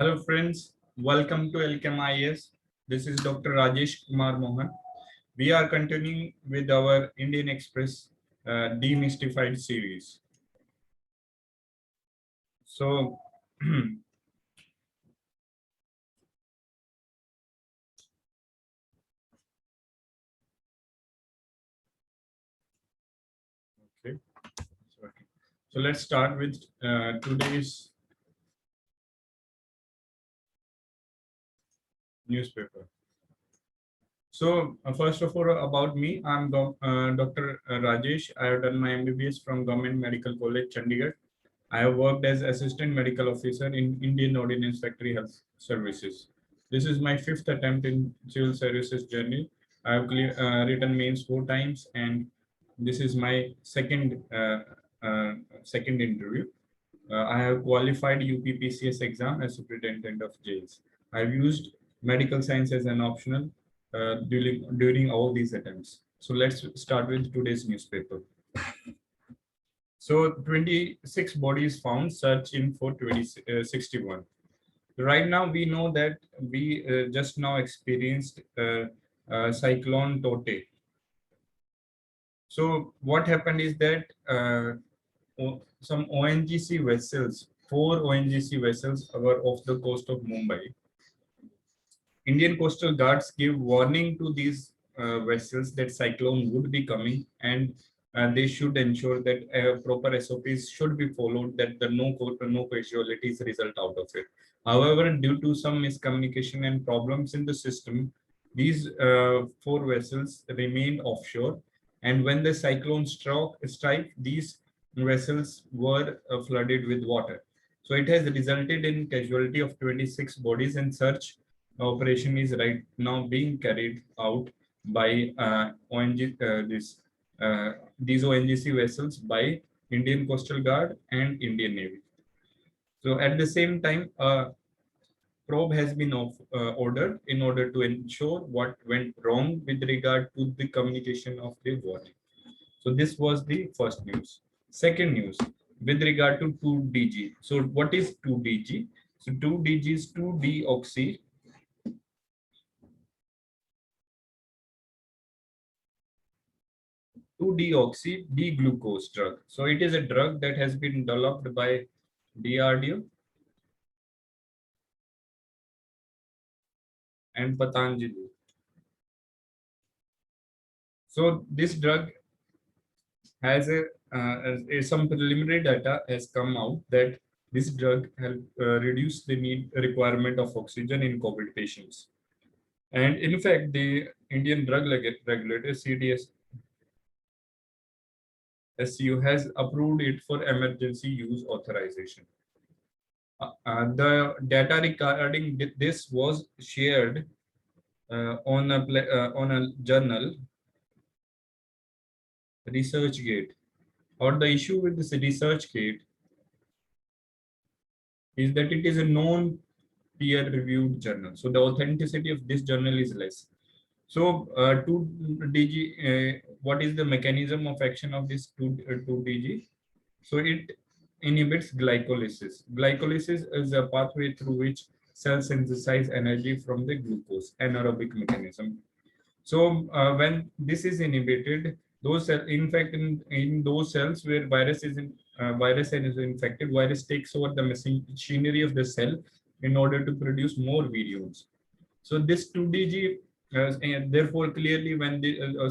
Hello friends, welcome to Alkem IAS. This is Dr. Rajesh Kumar Mohan. We are continuing with our Indian Express Demystified series. So, okay. So let's start with today's newspaper. So first of all, about me, I'm Dr. Rajesh. I have done my MBBS from Government Medical College, Chandigarh. I have worked as Assistant Medical Officer in Indian Ordnance Factory Health Services. This is my fifth attempt in civil services journey. I have written mains 4 times, and this is my second interview. I have qualified UPSC exam as Superintendent of Jails. I have used medical science as an optional during all these attempts. So let's start with today's newspaper. So 26 bodies found, search in for 61. Right now, we know that we just now experienced cyclone Tote. So what happened is that some ONGC vessels, 4 ONGC vessels were off the coast of Mumbai. Indian coastal guards give warning to these vessels that cyclone would be coming, and they should ensure that proper SOPs should be followed, that the no casualties result out of it. However, due to some miscommunication and problems in the system, these 4 vessels remained offshore, and when the cyclone strike, these vessels were flooded with water. So it has resulted in casualty of 26 bodies, and search operation is right now being carried out by these ONGC vessels by Indian Coastal Guard and Indian Navy. So at the same time, probe has been ordered in order to ensure what went wrong with regard to the communication of the warning. So this was the first news. Second news, with regard to 2DG. So what is 2DG? So 2DG is 2-deoxy 2-deoxy D-glucose drug. So it is a drug that has been developed by DRDO and Patanjali. So this drug has some preliminary data has come out that this drug help reduce the requirement of oxygen in COVID patients. And in fact, the Indian drug regulator CDS SU has approved it for emergency use authorization. The data regarding this was shared on a journal, ResearchGate. Or the issue with this ResearchGate is that it is a known peer-reviewed journal. So the authenticity of this journal is less. So 2DG, what is the mechanism of action of this 2DG? So it inhibits glycolysis. Glycolysis is a pathway through which cells synthesize energy from the glucose, anaerobic mechanism. So when this is inhibited, those cells, in fact, in those cells where virus is infected, virus takes over the machinery of the cell in order to produce more virions. So this 2DG, and therefore clearly when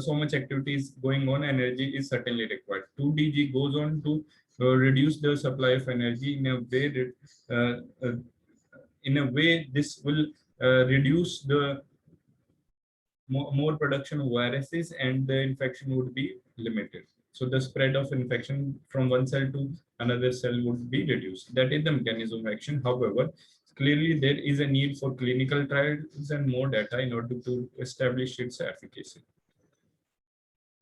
so much activity is going on, energy is certainly required. 2DG goes on to reduce the supply of energy in a way that this will reduce the more production of viruses, and the infection would be limited. So the spread of infection from one cell to another cell would be reduced. That is the mechanism of action. However, clearly there is a need for clinical trials and more data in order to establish its efficacy.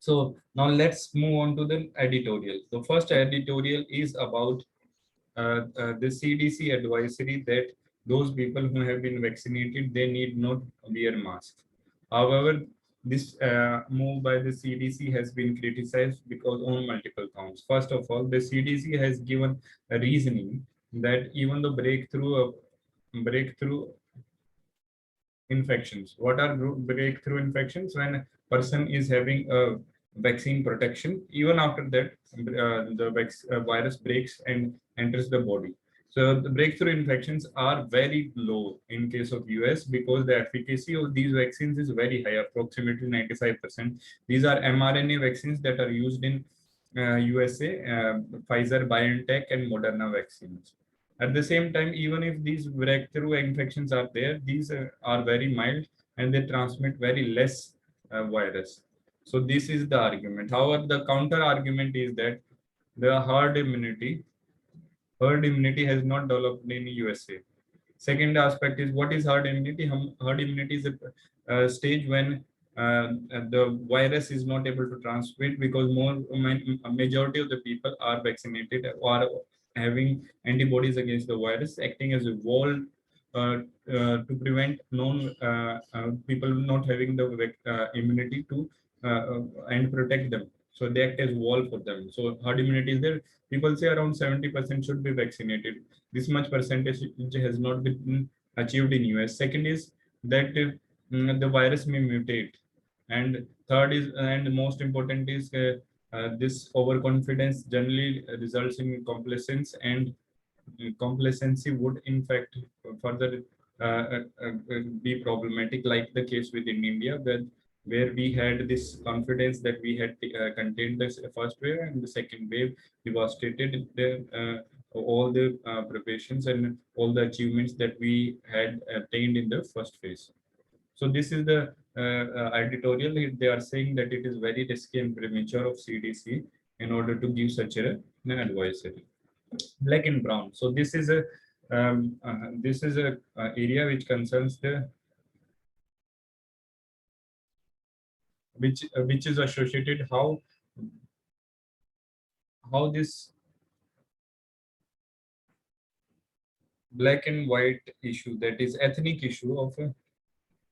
So now let's move on to the editorial. The first editorial is about the CDC advisory that those people who have been vaccinated, they need not wear masks. However, this move by the CDC has been criticized because on multiple counts. First of all, the CDC has given a reasoning that even the breakthrough breakthrough infections. What are breakthrough infections? When a person is having a vaccine protection, even after that, the virus breaks and enters the body. So the breakthrough infections are very low in case of US because the efficacy of these vaccines is very high, approximately 95%. These are mRNA vaccines that are used in USA, Pfizer, BioNTech, and Moderna vaccines. At the same time, even if these breakthrough infections are there, these are very mild and they transmit very less virus. So this is the argument. However, the counter argument is that the herd immunity has not developed in USA. Second aspect is, what is herd immunity? Herd immunity is a stage when the virus is not able to transmit because majority of the people are vaccinated or having antibodies against the virus, acting as a wall uh, to prevent people not having the immunity to and protect them. So they act as wall for them. So herd immunity is there. People say around 70% should be vaccinated. This much percentage has not been achieved in US. Second is that the virus may mutate, and third is, and most important is, this overconfidence generally results in complacence, and complacency would in fact further be problematic, like the case within India, where we had this confidence that we had contained the first wave, and the second wave devastated all the preparations and all the achievements that we had attained in the first phase. So this is the editorial. They are saying that it is very risky and premature of CDC in order to give such an advisory. Black and brown. So this is a area which concerns the which is associated how this black and white issue, that is ethnic issue of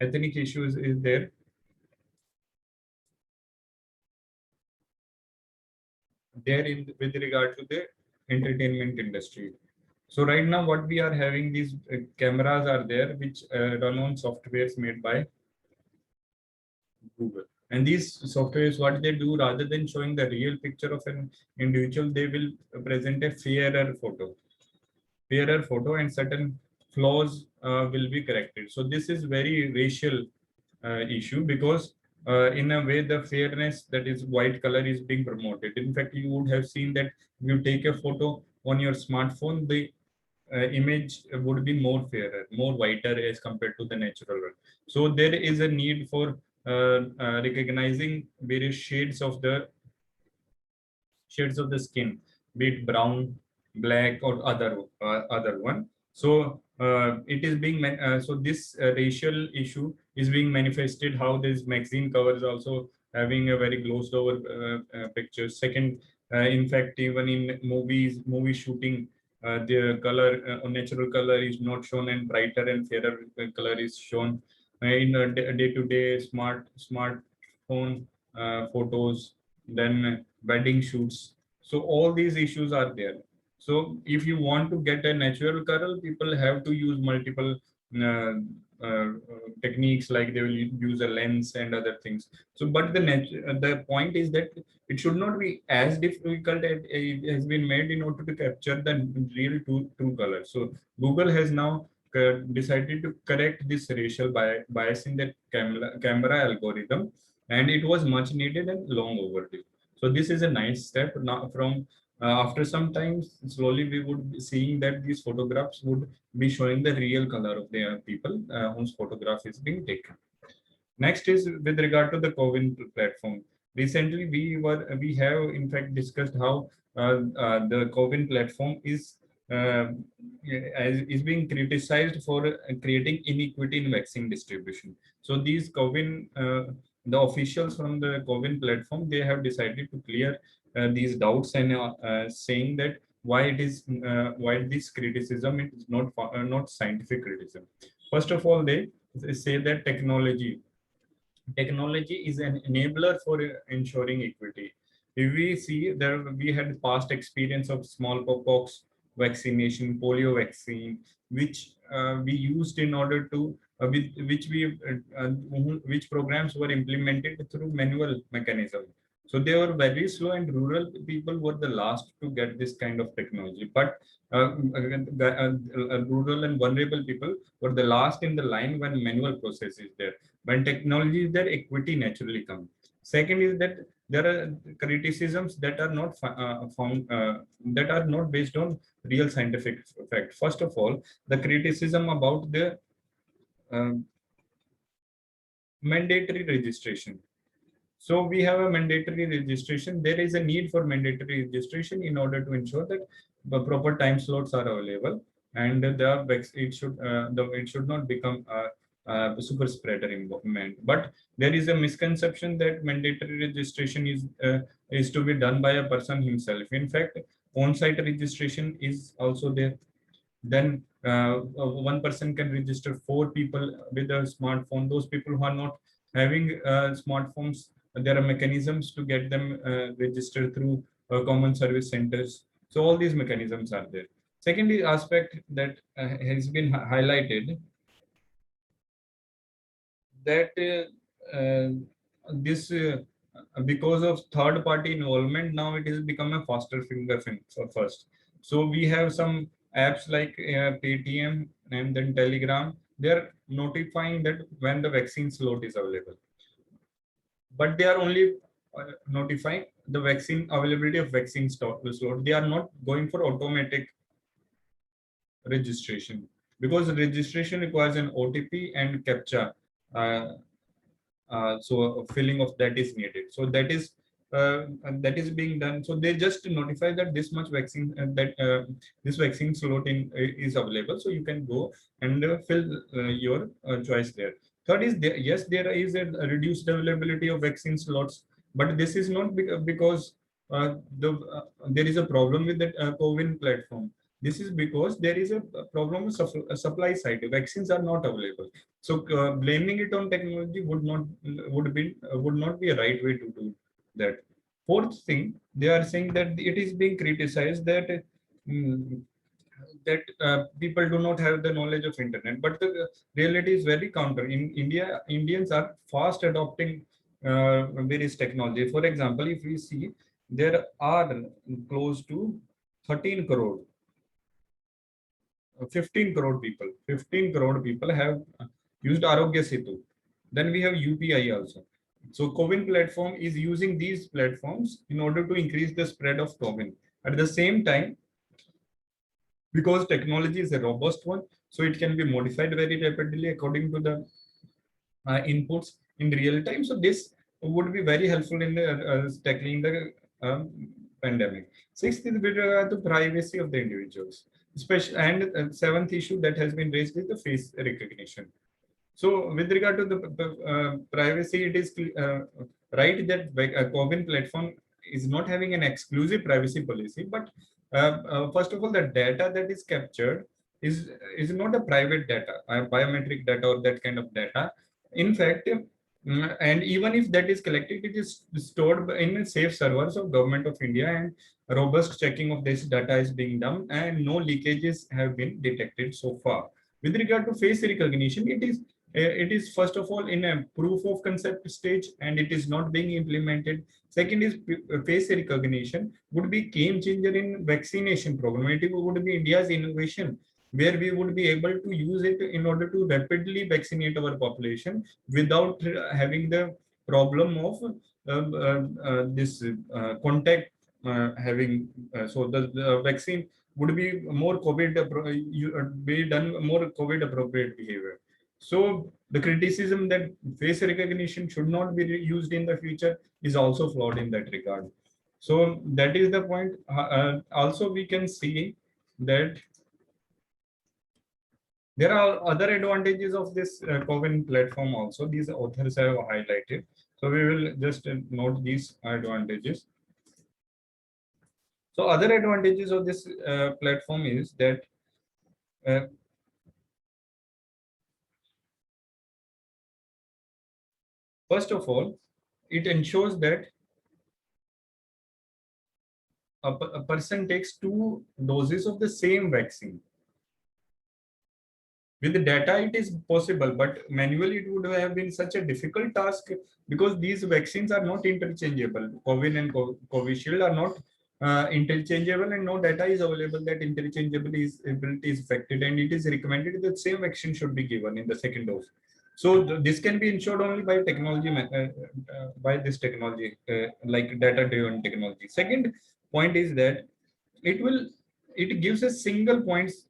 ethnic issues, is there in with regard to the entertainment industry. So right now what we are having, these cameras are there which run on softwares made by Google. And these softwares, what they do, rather than showing the real picture of an individual, they will present a fairer photo, and certain flaws will be corrected. So this is very racial issue because in a way the fairness, that is white color, is being promoted. In fact, you would have seen that if you take a photo on your smartphone, the image would be more fairer, more whiter as compared to the natural one. So there is a need for recognizing various shades of the skin, be it brown, black, or other one. So it is being so this racial issue is being manifested. How this magazine covers also having a very glossed over pictures. Second, in fact, even in movie shooting, the natural color is not shown, and brighter and fairer color is shown. In day-to-day smartphone photos, then wedding shoots. So all these issues are there. So if you want to get a natural color, people have to use multiple uh, techniques, like they will use a lens and other things. So but the point is that it should not be as difficult as it has been made in order to capture the real true color. So Google has now decided to correct this racial bias in the camera algorithm, and it was much needed and long overdue. So this is a nice step. Now from after some time, slowly we would be seeing that these photographs would be showing the real color of the people whose photograph is being taken. Next is with regard to the Koben platform. Recently, we have in fact discussed how the Koben platform uh, is being criticized for creating inequity in vaccine distribution. So these the officials from the Koben platform, they have decided to clear these doubts, and saying that why this criticism is not scientific criticism. First of all, they say that technology is an enabler for ensuring equity. If we see there, we had past experience of smallpox vaccination, polio vaccine, which we used in order to with which programs were implemented through manual mechanism. So they were very slow, and rural people were the last to get this kind of technology. But rural and vulnerable people were the last in the line when manual process is there. When technology is there, equity naturally comes. Second is that there are criticisms that are not found that are not based on real scientific fact. First of all, the criticism about the uh, mandatory registration. So we have a mandatory registration. There is a need for mandatory registration in order to ensure that the proper time slots are available, and it should not become a super spreader environment. But there is a misconception that mandatory registration is to be done by a person himself. In fact, on-site registration is also there. Then one person can register 4 people with a smartphone. Those people who are not having smartphones, there are mechanisms to get them registered through common service centers. So all these mechanisms are there. Secondly, aspect that has been highlighted, that this because of third party involvement, now it has become a faster fingerprint for first. So we have some apps like Paytm and then Telegram. They're notifying that when the vaccine slot is available, but they are only notifying the vaccine availability of vaccine slot. They are not going for automatic registration, because registration requires an OTP and CAPTCHA. uh, so filling of that is needed. So that is being done. So they just notify that this much vaccine this vaccine slot is available, so you can go and fill your choice there. Third is there, yes, there is a reduced availability of vaccine slots, but this is not because there is a problem with the Koben platform. This is because there is a problem with supply side. Vaccines are not available. So blaming it on technology would not be a right way to do that. Fourth thing, they are saying that it is being criticized that mm, people do not have the knowledge of internet, but the reality is very counter. In India, Indians are fast adopting various technology. For example, if we see, there are close to 13 crore 15 crore people. 15 crore people have used Arogya Setu. Then we have UPI also. So Koben platform is using these platforms in order to increase the spread of Koben. At the same time, because technology is a robust one, so it can be modified very rapidly according to the inputs in real time. So this would be very helpful in tackling the pandemic. Sixth is with regard to privacy of the individuals. Especially, and seventh issue that has been raised is the face recognition. So with regard to the privacy, it is right that Koben platform is not having an exclusive privacy policy, but first of all, the data that is captured is not a private data, biometric data or that kind of data. In fact, and even if that is collected, it is stored in safe servers of Government of India, and robust checking of this data is being done, and no leakages have been detected so far. With regard to face recognition, it is first of all in a proof of concept stage, and it is not being implemented. Second is face recognition would be game changer in vaccination program. It would be India's innovation, where we would be able to use it in order to rapidly vaccinate our population without having the problem of this contact having. So the vaccine would be more COVID be done more COVID appropriate behavior. So the criticism that face recognition should not be used in the future is also flawed in that regard. So that is the point. Also, we can see that there are other advantages of this Koben platform also. These authors have highlighted. So we will just note these advantages. So other advantages of this platform is that uh, first of all, it ensures that a person takes 2 doses of the same vaccine. With the data, it is possible, but manually it would have been such a difficult task because these vaccines are not interchangeable. Koben and Covishield are not interchangeable, and no data is available that interchangeability is affected, and it is recommended that same vaccine should be given in the second dose. So this can be ensured only by technology, by this technology, like data-driven technology. Second point is that it gives a single points.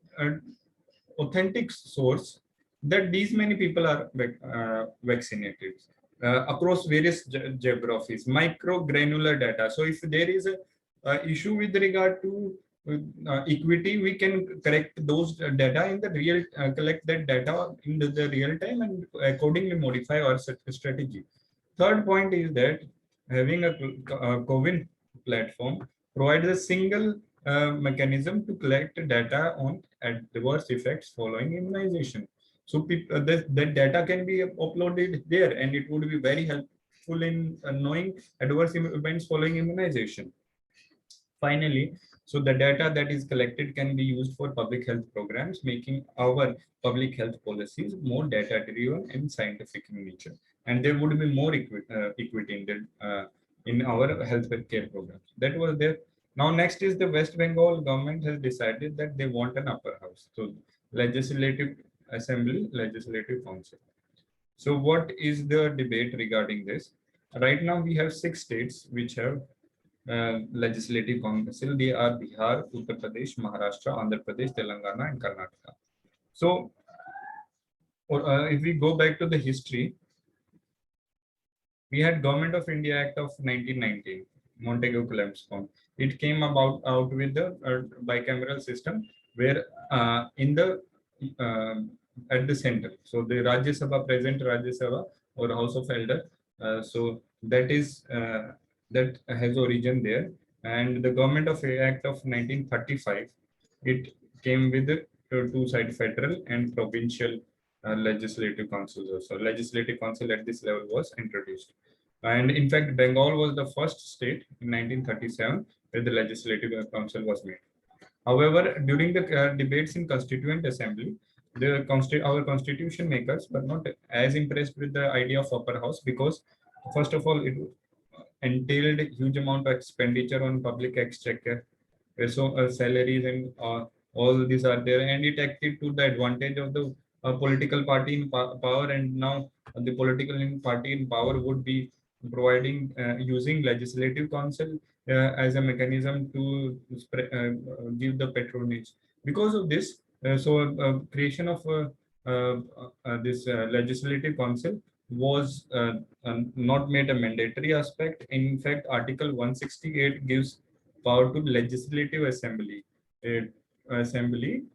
Authentic source that these many people are vaccinated across various geographies, micro granular data. So if there is a issue with regard to equity, we can correct those data in the real, collect that data in the real time and accordingly modify our strategy. Third point is that having a Koben platform provides a single mechanism to collect data on adverse effects following immunization. So that data can be uploaded there, and it would be very helpful in knowing adverse events following immunization. Finally, so the data that is collected can be used for public health programs, making our public health policies more data-driven and scientific in nature. And there would be more equity in our health care programs. That was there. Now, next is the West Bengal government has decided that they want an upper house. So, Legislative Assembly, Legislative Council. So, what is the debate regarding this? Right now, we have 6 states which have legislative council. They are Bihar, Uttar Pradesh, Maharashtra, Andhra Pradesh, Telangana, and Karnataka. So, if we go back to the history, we had Government of India Act of 1919, Montagu-Coulomb. It came out with the bicameral system where in the at the center, so the Rajya Sabha, present Rajya Sabha or House of Elder, so that is that has origin there. And the Government of Act of 1935, it came with the two-side federal and provincial legislative councils. So legislative council at this level was introduced. And in fact, Bengal was the first state in 1937 where the legislative council was made. However, during the debates in Constituent Assembly, our constitution makers were not as impressed with the idea of upper house because, first of all, it entailed a huge amount of expenditure on public exchequer. So salaries and all these are there, and it acted to the advantage of the political party in power, and now the political party in power would be providing using legislative council as a mechanism to give the patronage. Because of this, creation of this legislative council was not made a mandatory aspect. In fact, Article 168 gives power to legislative assembly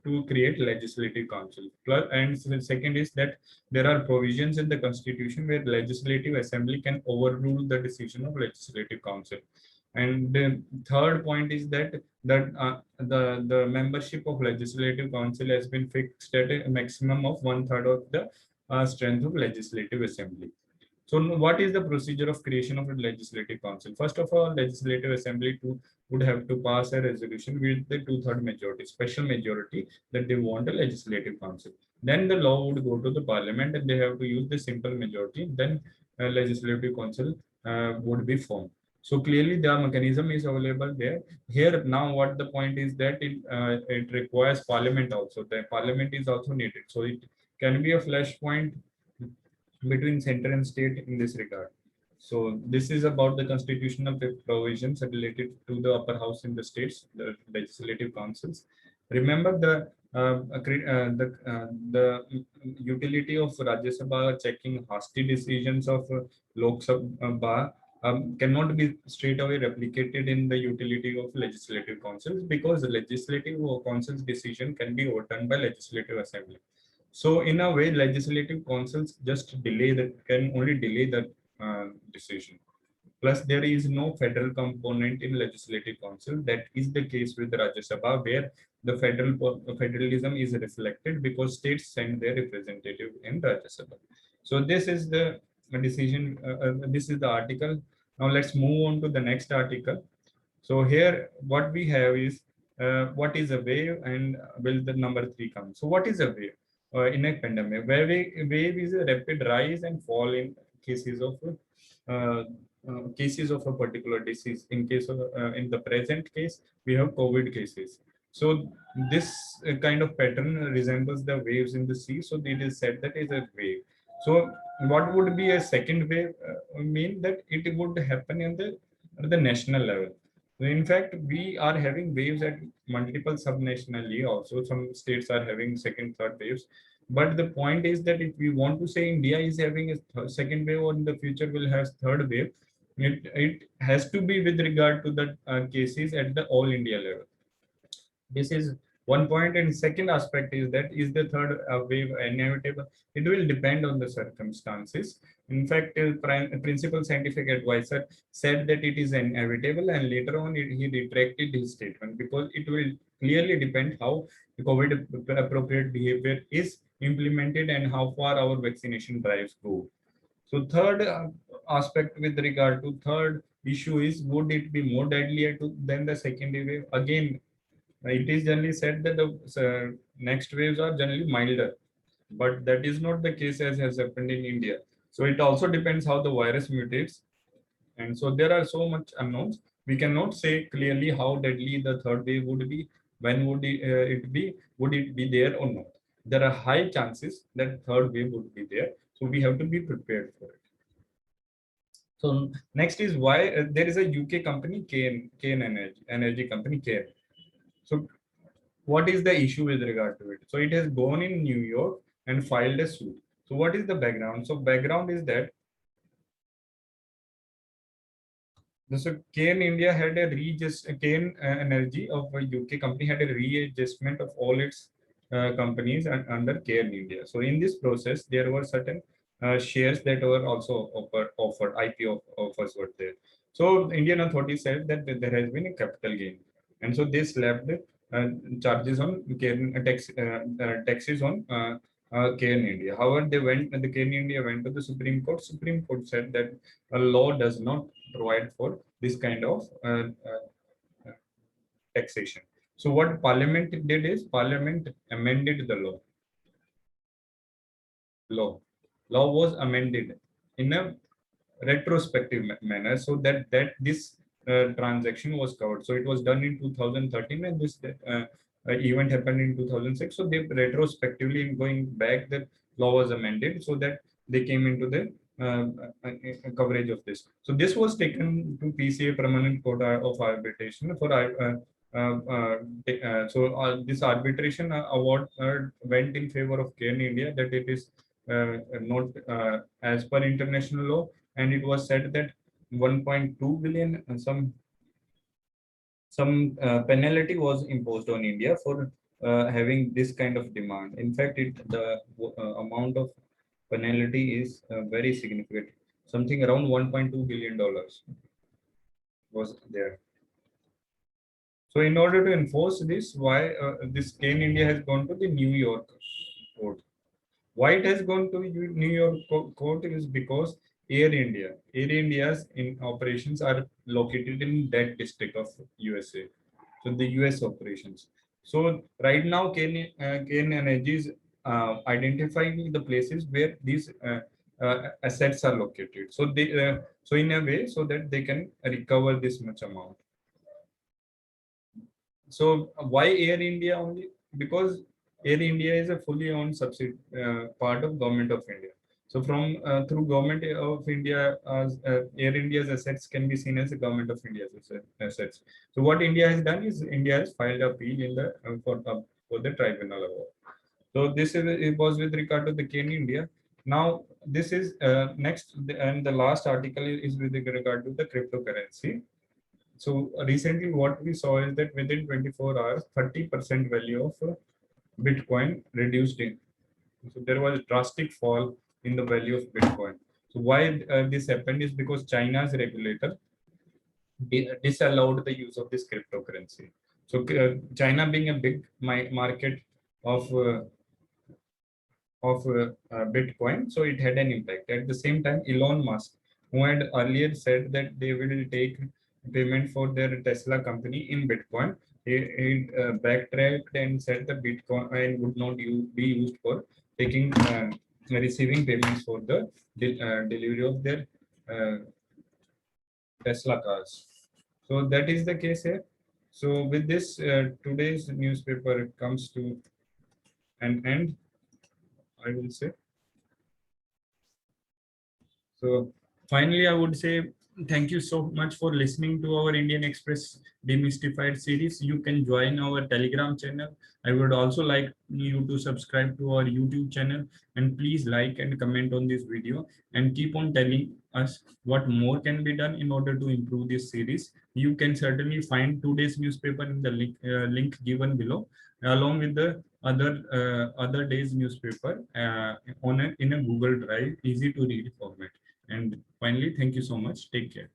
to create legislative council. And second is that there are provisions in the constitution where legislative assembly can overrule the decision of legislative council. And the third point is that the membership of legislative council has been fixed at a maximum of 1/3 of the strength of legislative assembly. So what is the procedure of creation of a legislative council? First of all, legislative assembly would have to pass a resolution with the 2/3 majority, special majority, that they want a legislative council. Then the law would go to the parliament and they have to use the simple majority. Then a legislative council would be formed. So clearly the mechanism is available there. Here now what the point is that it requires parliament also. The parliament is also needed. So it can be a flashpoint between center and state in this regard. So this is about the constitutional provisions related to the upper house in the states, the legislative councils. Remember the utility of Rajya Sabha checking hasty decisions of Lok Sabha cannot be straight away replicated in the utility of legislative councils, because the legislative council's decision can be overturned by legislative assembly. So in a way, legislative councils just can only delay the decision. Plus, there is no federal component in legislative council. That is the case with Rajya Sabha, where the federalism is reflected because states send their representative in Rajya Sabha. So this is the decision. This is the article. Now let's move on to the next article. So here what we have is what is a wave and will the number 3 come. So what is a wave in a pandemic? Wave is a rapid rise and fall in cases of cases of a particular disease. In case of in the present case, we have COVID cases. So this kind of pattern resembles the waves in the sea. So it is said that is a wave. So what would be a second wave? Mean that it would happen in the national level. So in fact, we are having waves at multiple subnationally also. Some states are having second, third waves. But the point is that if we want to say India is having a second wave or in the future will have third wave, it has to be with regard to the cases at the all India level. This is one point, and second aspect is the third wave inevitable? It will depend on the circumstances. In fact, principal scientific advisor said that it is inevitable, and later on he retracted his statement because it will clearly depend how the COVID appropriate behavior is implemented and how far our vaccination drives go. So third aspect with regard to third issue is, would it be more deadly than the second wave? Again, it is generally said that the next waves are generally milder, but that is not the case as has happened in India. So it also depends how the virus mutates. And so there are so much unknowns. We cannot say clearly how deadly the third wave would be, when would it be, would it be there or not. There are high chances that third wave would be there. So we have to be prepared for it. So next is why there is a UK company, Kane Energy company, Kane. So what is the issue with regard to it? So it has gone in New York and filed a suit. So what is the background? So background is that so Kane India had a Kane Energy of a UK company had a readjustment of all its companies under Kane India. So in this process, there were certain shares that were also offered, IPO offers were there. So the Indian authorities said that there has been a capital gain, and so they slapped uh, charges on taxes on Kane India. However, the Kane India went to the Supreme Court. Supreme Court said that a law does not provide for this kind of taxation. So what Parliament did is Parliament amended the law. Law was amended in a retrospective manner, so that this transaction was covered. So it was done in 2013, and this event happened in 2006. So they retrospectively, going back, the law was amended so that they came into the coverage of this. So this was taken to PCA, Permanent Court of Arbitration for this arbitration award went in favor of Kane India, that it is not as per international law, and it was said that 1.2 billion some penalty was imposed on India for having this kind of demand. In fact, the amount of penalty is very significant. Something around 1.2 billion dollars was there. So in order to enforce this, why this Kane India has gone to the New York court. Why it has gone to New York court is because Air India's in operations are located in that district of USA. So the US operations. So right now, Kane Energy is identifying the places where these assets are located. So so in a way, so that they can recover this much amount. So why Air India only? Because Air India is a fully owned subsidiary part of Government of India. So from through Government of India, Air India's assets can be seen as the Government of India's assets. So what India has done is India has filed a appeal in the for the tribunal award. So this is it was with regard to the Kane India. Now this is next, and the last article is with regard to the cryptocurrency. So recently what we saw is that within 24 hours, 30% value of Bitcoin reduced in. So there was a drastic fall in the value of Bitcoin. So why this happened is because China's regulator disallowed the use of this cryptocurrency. So China being a big market of Bitcoin, so it had an impact. At the same time, Elon Musk, who had earlier said that they will take payment for their Tesla company in Bitcoin. It backtracked and said the Bitcoin would not be used for taking receiving payments for the delivery of their uh, Tesla cars. So that is the case here. So with this, today's newspaper comes to an end, I will say. So finally, I would say thank you so much for listening to our Indian Express Demystified series. You can join our Telegram channel. I would also like you to subscribe to our YouTube channel, and please like and comment on this video and keep on telling us what more can be done in order to improve this series. You can certainly find today's newspaper in the link given below, along with the other day's newspaper in a Google Drive, easy to read format. And finally, thank you so much. Take care.